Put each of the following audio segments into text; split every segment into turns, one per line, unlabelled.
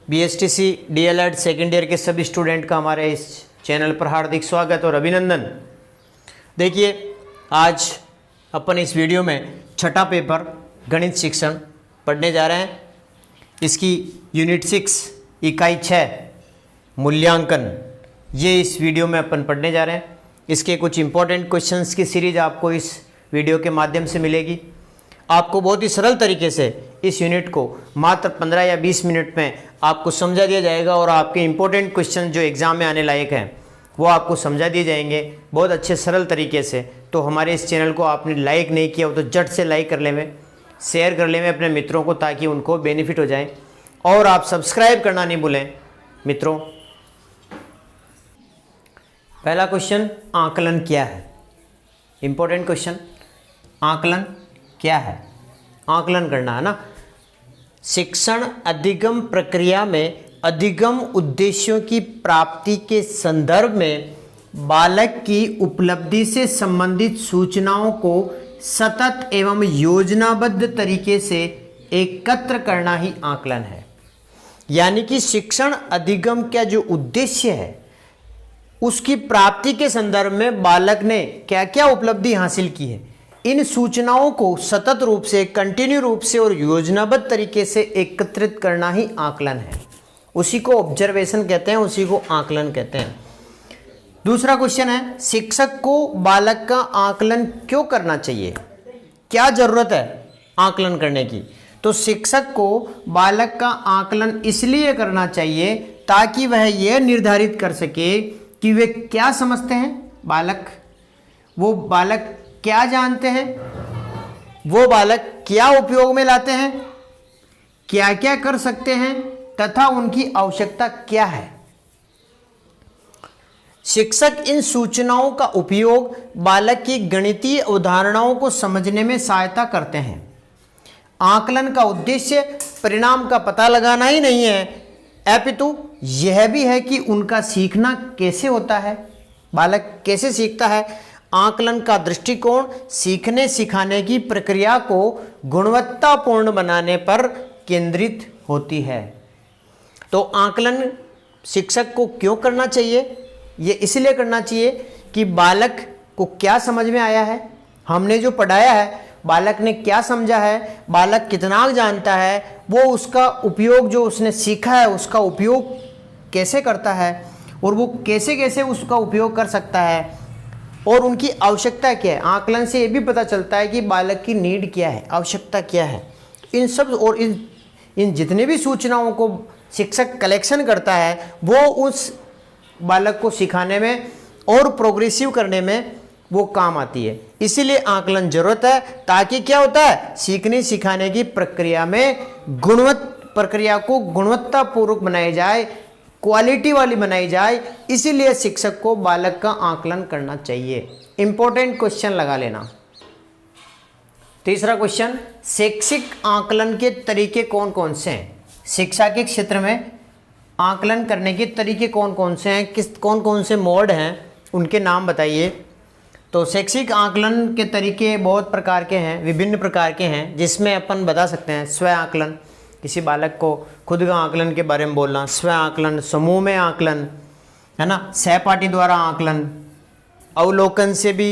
BSTC DElEd second year के सभी student का हमारे इस चैनल पर हार्दिक स्वागत और अभिनंदन। देखिए, आज अपन इस वीडियो में छठा पेपर गणित शिक्षण पढ़ने जा रहे हैं। इसकी यूनिट 6 इकाई 6 मूल्यांकन, ये इस वीडियो में अपन पढ़ने जा रहे हैं। इसके कुछ इंपॉर्टेंट क्वेश्चंस की सीरीज आपको इस वीडियो के माध्यम से मिलेगी। आपको बहुत ही सरल तरीके से इस यूनिट को मात्र 15 या 20 मिनट में आपको समझा दिया जाएगा और आपके इंपॉर्टेंट क्वेश्चन जो एग्ज़ाम में आने लायक हैं वो आपको समझा दिए जाएंगे बहुत अच्छे सरल तरीके से। तो हमारे इस चैनल को आपने लाइक नहीं किया हो तो झट से लाइक कर लेवें, शेयर कर लेवें अपने मित्रों को ताकि उनको बेनिफिट हो जाए, और आप सब्सक्राइब करना नहीं भूलें मित्रों। पहला क्वेश्चन, आकलन क्या है? इंपॉर्टेंट क्वेश्चन, आकलन क्या है? आकलन करना है ना। शिक्षण अधिगम प्रक्रिया में अधिगम उद्देश्यों की प्राप्ति के संदर्भ में बालक की उपलब्धि से संबंधित सूचनाओं को सतत एवं योजनाबद्ध तरीके से एकत्र करना ही आकलन है। यानी कि शिक्षण अधिगम का जो उद्देश्य है उसकी प्राप्ति के संदर्भ में बालक ने क्या क्या उपलब्धि हासिल की है, इन सूचनाओं को सतत रूप से, कंटिन्यू रूप से और योजनाबद्ध तरीके से एकत्रित करना ही आकलन है। उसी को ऑब्जर्वेशन कहते हैं, उसी को आकलन कहते हैं। दूसरा क्वेश्चन है, शिक्षक को बालक का आकलन क्यों करना चाहिए? क्या जरूरत है आकलन करने की? तो शिक्षक को बालक का आकलन इसलिए करना चाहिए ताकि वह यह निर्धारित कर सके कि वे क्या समझते हैं, वो बालक क्या जानते हैं, वो बालक क्या उपयोग में लाते हैं, क्या क्या कर सकते हैं तथा उनकी आवश्यकता क्या है। शिक्षक इन सूचनाओं का उपयोग बालक की गणितीय अवधारणाओं को समझने में सहायता करते हैं। आकलन का उद्देश्य परिणाम का पता लगाना ही नहीं है, अपितु यह भी है कि उनका सीखना कैसे होता है, बालक कैसे सीखता है। आकलन का दृष्टिकोण सीखने सिखाने की प्रक्रिया को गुणवत्तापूर्ण बनाने पर केंद्रित होती है। तो आकलन शिक्षक को क्यों करना चाहिए? ये इसलिए करना चाहिए कि बालक को क्या समझ में आया है, हमने जो पढ़ाया है बालक ने क्या समझा है, बालक कितना जानता है, वो उसका उपयोग जो उसने सीखा है उसका उपयोग कैसे करता है और वो कैसे कैसे उसका उपयोग कर सकता है और उनकी आवश्यकता क्या है। आकलन से ये भी पता चलता है कि बालक की नीड क्या है, आवश्यकता क्या है। इन सब और इन जितने भी सूचनाओं को शिक्षक कलेक्शन करता है वो उस बालक को सिखाने में और प्रोग्रेसिव करने में वो काम आती है। इसीलिए आकलन जरूरत है ताकि क्या होता है, सीखने सिखाने की प्रक्रिया में प्रक्रिया को गुणवत्तापूर्वक बनाई जाए, क्वालिटी वाली बनाई जाए। इसीलिए शिक्षक को बालक का आकलन करना चाहिए। इंपॉर्टेंट क्वेश्चन लगा लेना। तीसरा क्वेश्चन, शैक्षिक आकलन के तरीके कौन कौन से हैं? शिक्षा के क्षेत्र में आकलन करने के तरीके कौन कौन से हैं, कौन कौन से मोड हैं, उनके नाम बताइए। तो शैक्षिक आकलन के तरीके बहुत प्रकार के हैं, विभिन्न प्रकार के हैं, जिसमें अपन बता सकते हैं स्व आकलन, किसी बालक को खुद का आकलन के बारे में बोलना, स्व आकलन, समूह में आकलन, है ना, सहपाठी द्वारा आकलन, अवलोकन से भी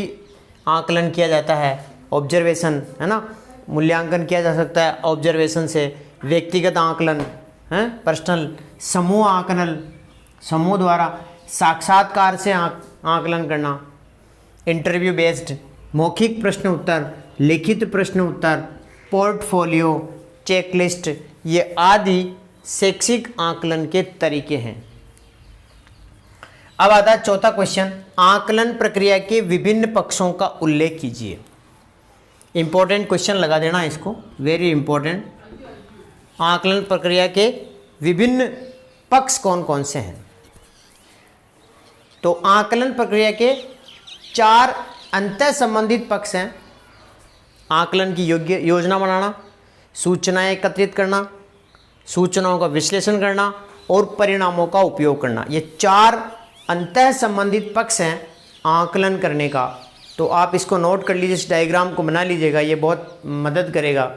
आकलन किया जाता है, ऑब्जर्वेशन, है ना, मूल्यांकन किया जा सकता है ऑब्जर्वेशन से, व्यक्तिगत आकलन है, पर्सनल, समूह आकलन, समूह द्वारा, साक्षात्कार से आकलन करना, इंटरव्यू बेस्ड, मौखिक प्रश्न उत्तर, लिखित प्रश्न उत्तर, पोर्टफोलियो, चेकलिस्ट, ये आदि शैक्षिक आकलन के तरीके हैं। अब आता है चौथा क्वेश्चन, आकलन प्रक्रिया के विभिन्न पक्षों का उल्लेख कीजिए। इंपॉर्टेंट क्वेश्चन लगा देना इसको, वेरी इंपॉर्टेंट। आकलन प्रक्रिया के विभिन्न पक्ष कौन कौन से हैं? तो आकलन प्रक्रिया के 4 अंतः संबंधित पक्ष हैं। आकलन की योजना बनाना, सूचनाएं एकत्रित करना, सूचनाओं का विश्लेषण करना और परिणामों का उपयोग करना। ये 4 अंतः संबंधित पक्ष हैं आकलन करने का। तो आप इसको नोट कर लीजिए, इस डायग्राम को बना लीजिएगा, ये बहुत मदद करेगा।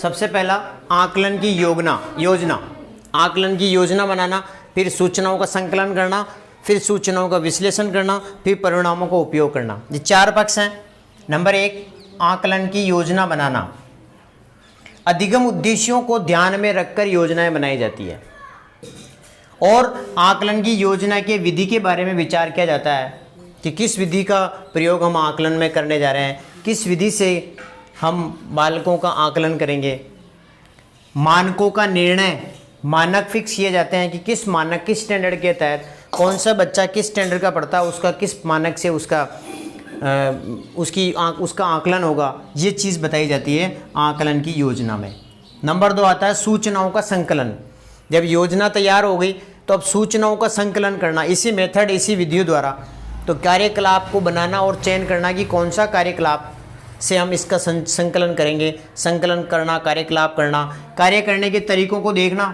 सबसे पहला आकलन की योजना, आकलन की योजना बनाना, फिर सूचनाओं का संकलन करना, फिर सूचनाओं का विश्लेषण करना, फिर परिणामों का उपयोग करना। ये 4 पक्ष हैं। नंबर 1 आकलन की योजना बनाना। अधिगम उद्देश्यों को ध्यान में रखकर योजनाएं बनाई जाती है और आकलन की योजना के विधि के बारे में विचार किया जाता है कि किस विधि का प्रयोग हम आकलन में करने जा रहे हैं, किस विधि से हम बालकों का आकलन करेंगे। मानकों का निर्णय, मानक फिक्स किए जाते हैं कि किस मानक, किस स्टैंडर्ड के तहत कौन सा बच्चा किस स्टैंडर्ड का पढ़ता है, उसका किस मानक से उसका आकलन होगा। ये चीज़ बताई जाती है आकलन की योजना में। नंबर 2 आता है सूचनाओं का संकलन। जब योजना तैयार हो गई तो अब सूचनाओं का संकलन करना, इसी मेथड, इसी विधियों द्वारा। तो कार्यकलाप को बनाना और चयन करना कि कौन सा कार्यकलाप से हम इसका संकलन करेंगे। संकलन करना, कार्यकलाप करना, कार्य करने के तरीकों को देखना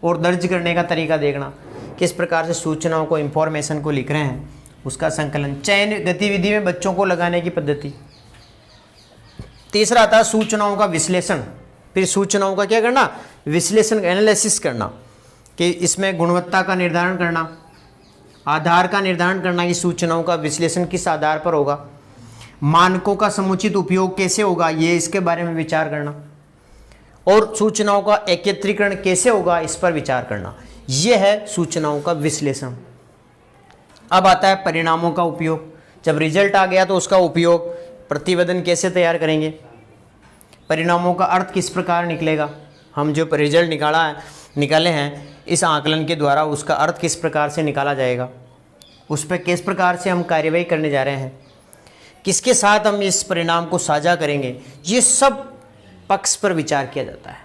और दर्ज करने का तरीका देखना, किस प्रकार से सूचनाओं को, इंफॉर्मेशन को लिख रहे हैं, उसका संकलन। चयन गतिविधि में बच्चों को लगाने की पद्धति। तीसरा आता है सूचनाओं का विश्लेषण। फिर सूचनाओं का क्या करना, विश्लेषण, एनालिसिस करना कि इसमें गुणवत्ता का निर्धारण करना, आधार का निर्धारण करना कि सूचनाओं का विश्लेषण किस आधार पर होगा, मानकों का समुचित उपयोग कैसे होगा, ये इसके बारे में विचार करना, और सूचनाओं का एकत्रीकरण कैसे होगा, इस पर विचार करना। यह है सूचनाओं का विश्लेषण। अब आता है परिणामों का उपयोग। जब रिजल्ट आ गया तो उसका उपयोग, प्रतिवेदन कैसे तैयार करेंगे, परिणामों का अर्थ किस प्रकार निकलेगा, हम जो रिजल्ट निकाले हैं इस आकलन के द्वारा उसका अर्थ किस प्रकार से निकाला जाएगा, उस पर किस प्रकार से हम कार्यवाही करने जा रहे हैं, किसके साथ हम इस परिणाम को साझा करेंगे, ये सब पक्ष पर विचार किया जाता है।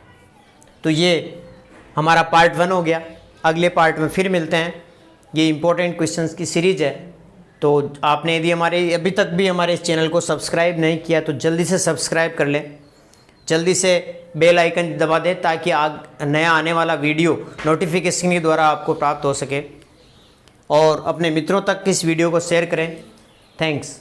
तो ये हमारा पार्ट 1 हो गया। अगले पार्ट में फिर मिलते हैं। ये इंपॉर्टेंट क्वेश्चंस की सीरीज है। तो आपने यदि अभी तक भी हमारे इस चैनल को सब्सक्राइब नहीं किया तो जल्दी से सब्सक्राइब कर लें, जल्दी से बेल आइकन दबा दें ताकि नया आने वाला वीडियो नोटिफिकेशन के द्वारा आपको प्राप्त हो सके, और अपने मित्रों तक इस वीडियो को शेयर करें। थैंक्स।